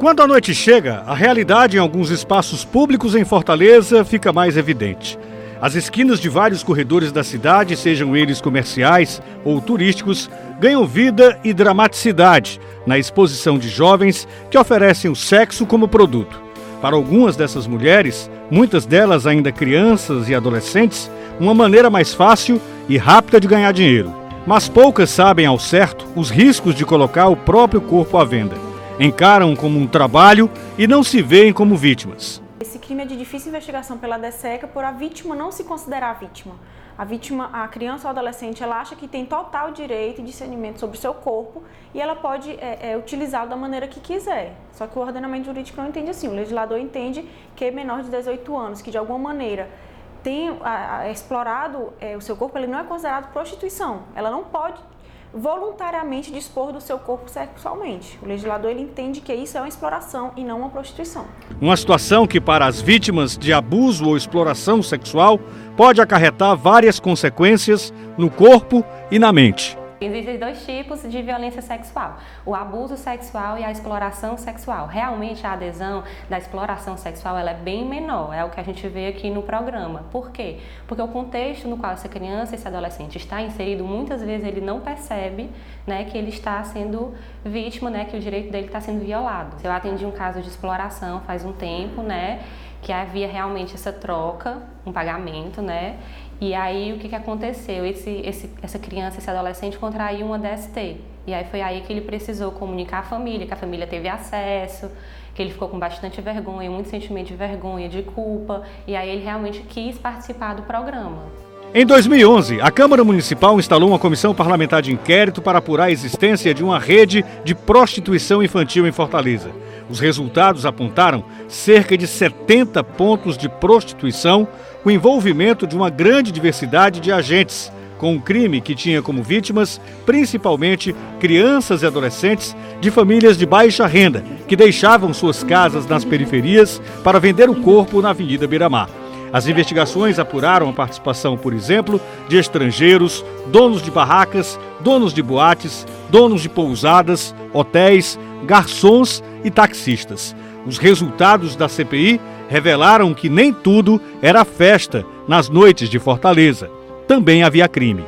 Quando a noite chega, a realidade em alguns espaços públicos em Fortaleza fica mais evidente. As esquinas de vários corredores da cidade, sejam eles comerciais ou turísticos, ganham vida e dramaticidade na exposição de jovens que oferecem o sexo como produto. Para algumas dessas mulheres, muitas delas ainda crianças e adolescentes, uma maneira mais fácil e rápida de ganhar dinheiro. Mas poucas sabem ao certo os riscos de colocar o próprio corpo à venda. Encaram como um trabalho e não se veem como vítimas. Esse crime é de difícil investigação pela DSECA por a vítima não se considerar vítima. A vítima, a criança ou adolescente, ela acha que tem total direito e discernimento sobre o seu corpo e ela pode utilizá-lo da maneira que quiser. Só que o ordenamento jurídico não entende assim. O legislador entende que menor de 18 anos, que de alguma maneira tem explorado o seu corpo, ele não é considerado prostituição. Ela não pode voluntariamente dispor do seu corpo sexualmente. O legislador ele entende que isso é uma exploração e não uma prostituição. Uma situação que para as vítimas de abuso ou exploração sexual pode acarretar várias consequências no corpo e na mente. Existem dois tipos de violência sexual, o abuso sexual e a exploração sexual. Realmente a adesão da exploração sexual ela é bem menor, é o que a gente vê aqui no programa. Por quê? Porque o contexto no qual essa criança, esse adolescente está inserido, muitas vezes ele não percebe, né, que ele está sendo vítima, né, que o direito dele está sendo violado. Eu atendi um caso de exploração faz um tempo, né, que havia realmente essa troca, um pagamento, né? E aí o que aconteceu? Essa criança, esse adolescente contraiu uma DST. E aí foi aí que ele precisou comunicar à família, que a família teve acesso, que ele ficou com bastante vergonha, muito sentimento de vergonha, de culpa. E aí ele realmente quis participar do programa. Em 2011, a Câmara Municipal instalou uma comissão parlamentar de inquérito para apurar a existência de uma rede de prostituição infantil em Fortaleza. Os resultados apontaram cerca de 70 pontos de prostituição, com envolvimento de uma grande diversidade de agentes, com um crime que tinha como vítimas principalmente crianças e adolescentes de famílias de baixa renda, que deixavam suas casas nas periferias para vender o corpo na Avenida Beira-Mar. As investigações apuraram a participação, por exemplo, de estrangeiros, donos de barracas, donos de boates, donos de pousadas, hotéis, garçons e taxistas. Os resultados da CPI revelaram que nem tudo era festa nas noites de Fortaleza. Também havia crime.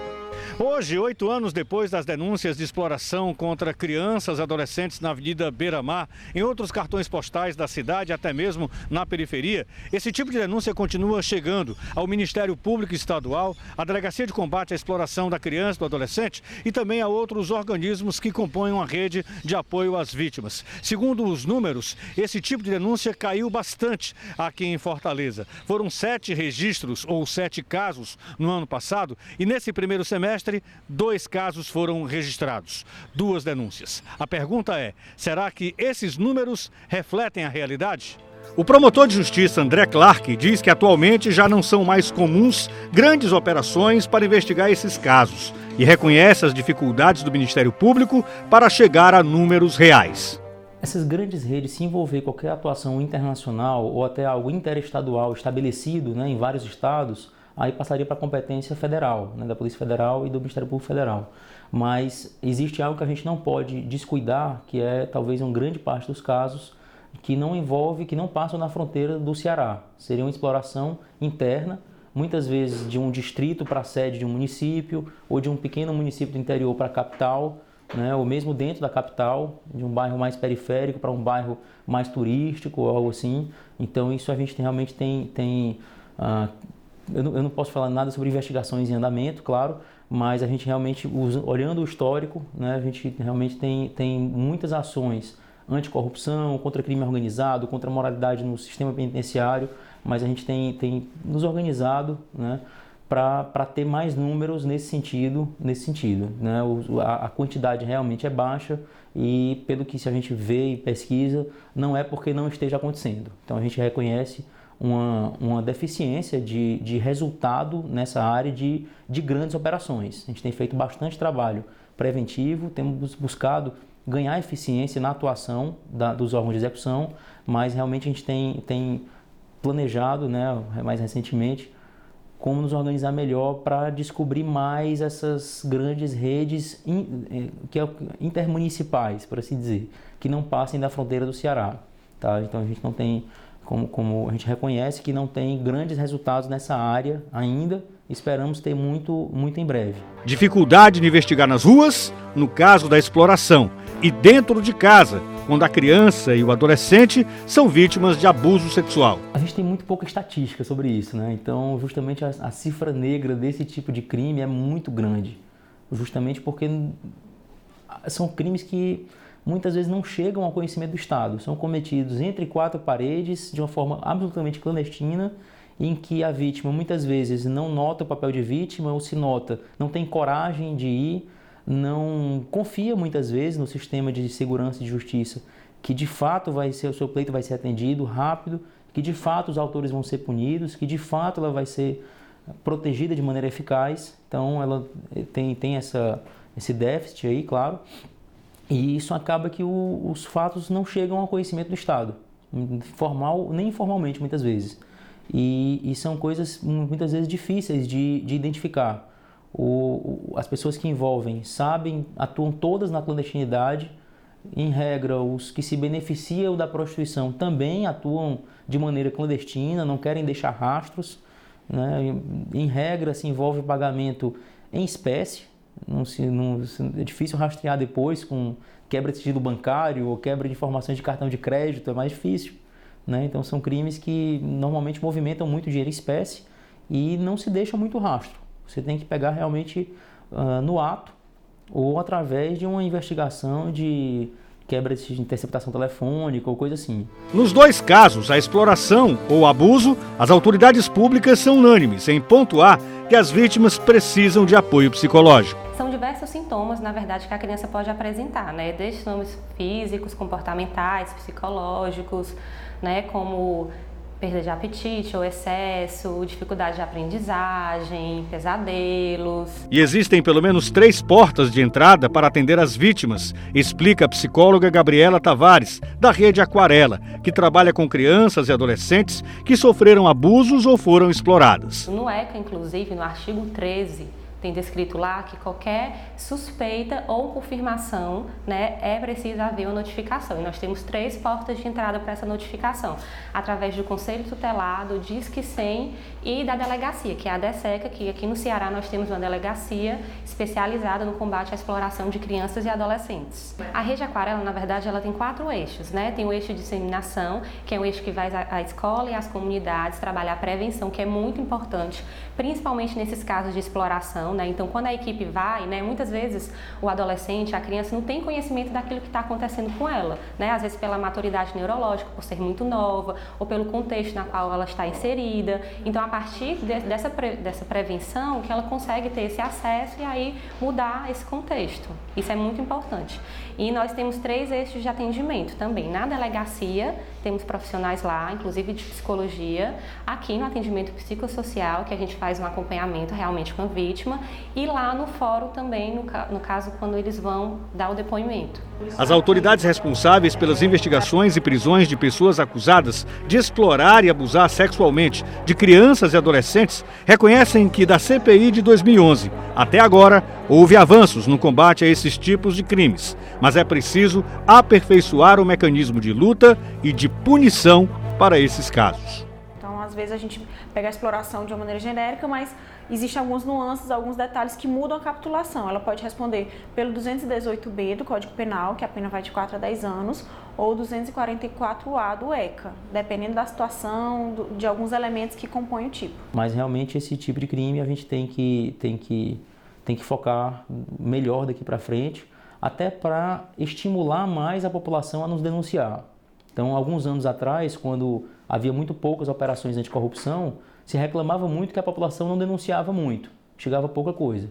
Hoje, 8 anos depois das denúncias de exploração contra crianças e adolescentes na Avenida Beira-Mar, em outros cartões postais da cidade, até mesmo na periferia, esse tipo de denúncia continua chegando ao Ministério Público Estadual, à Delegacia de Combate à Exploração da Criança e do Adolescente e também a outros organismos que compõem uma rede de apoio às vítimas. Segundo os números, esse tipo de denúncia caiu bastante aqui em Fortaleza. Foram 7 registros ou 7 casos no ano passado e nesse primeiro semestre 2 casos foram registrados, 2 denúncias. A pergunta é, será que esses números refletem a realidade? O promotor de justiça André Clark diz que atualmente já não são mais comuns grandes operações para investigar esses casos e reconhece as dificuldades do Ministério Público para chegar a números reais. Essas grandes redes, se envolver qualquer atuação internacional ou até algo interestadual estabelecido, né, em vários estados, aí passaria para a competência federal, né, da Polícia Federal e do Ministério Público Federal. Mas existe algo que a gente não pode descuidar, que é talvez uma grande parte dos casos que não envolve, que não passam na fronteira do Ceará. Seria uma exploração interna, muitas vezes de um distrito para a sede de um município, ou de um pequeno município do interior para a capital, né, ou mesmo dentro da capital, de um bairro mais periférico para um bairro mais turístico, ou algo assim. Então isso a gente realmente tem eu não posso falar nada sobre investigações em andamento, claro, mas a gente realmente, olhando o histórico, né, a gente realmente tem muitas ações anticorrupção, contra crime organizado, contra a moralidade no sistema penitenciário, mas a gente tem nos organizado, né, para ter mais números nesse sentido, né? A quantidade realmente é baixa e, pelo que a gente vê e pesquisa, não é porque não esteja acontecendo. Então a gente reconhece uma deficiência de resultado nessa área de grandes operações. A gente tem feito bastante trabalho preventivo, temos buscado ganhar eficiência na atuação dos órgãos de execução, mas realmente a gente tem planejado, né, mais recentemente, como nos organizar melhor para descobrir mais essas grandes redes intermunicipais, por assim dizer, que não passem da fronteira do Ceará. Tá? Então a gente não tem, como a gente reconhece que não tem grandes resultados nessa área ainda, esperamos ter muito em breve. Dificuldade de investigar nas ruas, no caso da exploração, e dentro de casa, quando a criança e o adolescente são vítimas de abuso sexual. A gente tem muito pouca estatística sobre isso, né? Então, justamente a cifra negra desse tipo de crime é muito grande, justamente porque são crimes que muitas vezes não chegam ao conhecimento do Estado, são cometidos entre quatro paredes, de uma forma absolutamente clandestina, em que a vítima muitas vezes não nota o papel de vítima, ou se nota, não tem coragem de ir, não confia muitas vezes no sistema de segurança e de justiça, que de fato o seu pleito vai ser atendido rápido, que de fato os autores vão ser punidos, que de fato ela vai ser protegida de maneira eficaz. Então ela tem esse déficit aí, claro, e isso acaba que os fatos não chegam ao conhecimento do Estado, formal nem informalmente muitas vezes. E são coisas muitas vezes difíceis de identificar. As pessoas que envolvem atuam todas na clandestinidade. Em regra, os que se beneficiam da prostituição também atuam de maneira clandestina, não querem deixar rastros, né? Em regra, se envolve pagamento em espécie. É difícil rastrear depois com quebra de sigilo bancário ou quebra de informações de cartão de crédito, é mais difícil. Né? Então são crimes que normalmente movimentam muito dinheiro em espécie e não se deixa muito rastro. Você tem que pegar realmente no ato ou através de uma investigação de quebra de interceptação telefônica ou coisa assim. Nos dois casos, a exploração ou o abuso, as autoridades públicas são unânimes em pontuar que as vítimas precisam de apoio psicológico. São diversos sintomas, na verdade, que a criança pode apresentar, né? Desde sintomas físicos, comportamentais, psicológicos, né? Como perda de apetite ou excesso, dificuldade de aprendizagem, pesadelos. E existem pelo menos 3 portas de entrada para atender as vítimas, explica a psicóloga Gabriela Tavares, da Rede Aquarela, que trabalha com crianças e adolescentes que sofreram abusos ou foram exploradas. No ECA, inclusive, no artigo 13, tem descrito lá que qualquer suspeita ou confirmação, né, é preciso haver uma notificação. E nós temos 3 portas de entrada para essa notificação, através do Conselho Tutelado, Disque 100 e da delegacia, que é a DESECA, que aqui no Ceará nós temos uma delegacia especializada no combate à exploração de crianças e adolescentes. A Rede Aquarela, na verdade, ela tem 4 eixos, né? Tem o eixo de disseminação, que é um eixo que vai à escola e às comunidades trabalhar a prevenção, que é muito importante, principalmente nesses casos de exploração. Né? Então, quando a equipe vai, né, muitas vezes o adolescente, a criança não tem conhecimento daquilo que está acontecendo com ela, né? Às vezes pela maturidade neurológica, por ser muito nova, ou pelo contexto na qual ela está inserida. Então, a partir dessa prevenção, que ela consegue ter esse acesso e aí mudar esse contexto. Isso é muito importante. E nós temos 3 eixos de atendimento também. Na delegacia, temos profissionais lá, inclusive de psicologia. Aqui no atendimento psicossocial, que a gente faz um acompanhamento realmente com a vítima. E lá no fórum também, no caso, quando eles vão dar o depoimento. As autoridades responsáveis pelas investigações e prisões de pessoas acusadas de explorar e abusar sexualmente de crianças e adolescentes reconhecem que da CPI de 2011 até agora houve avanços no combate a esses tipos de crimes, mas é preciso aperfeiçoar o mecanismo de luta e de punição para esses casos. Então, às vezes a gente pega a exploração de uma maneira genérica, mas existem algumas nuances, alguns detalhes que mudam a capitulação. Ela pode responder pelo 218B do Código Penal, que a pena vai de 4 a 10 anos, ou 244A do ECA, dependendo da situação, de alguns elementos que compõem o tipo. Mas realmente esse tipo de crime a gente tem que focar melhor daqui para frente, até para estimular mais a população a nos denunciar. Então, alguns anos atrás, quando havia muito poucas operações anticorrupção, se reclamava muito que a população não denunciava muito, chegava pouca coisa.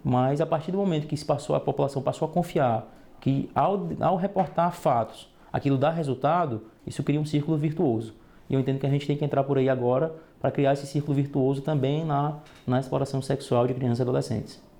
Mas a partir do momento que a população passou a confiar que ao reportar fatos, aquilo dá resultado, isso cria um círculo virtuoso. E eu entendo que a gente tem que entrar por aí agora para criar esse círculo virtuoso também na exploração sexual de crianças e adolescentes.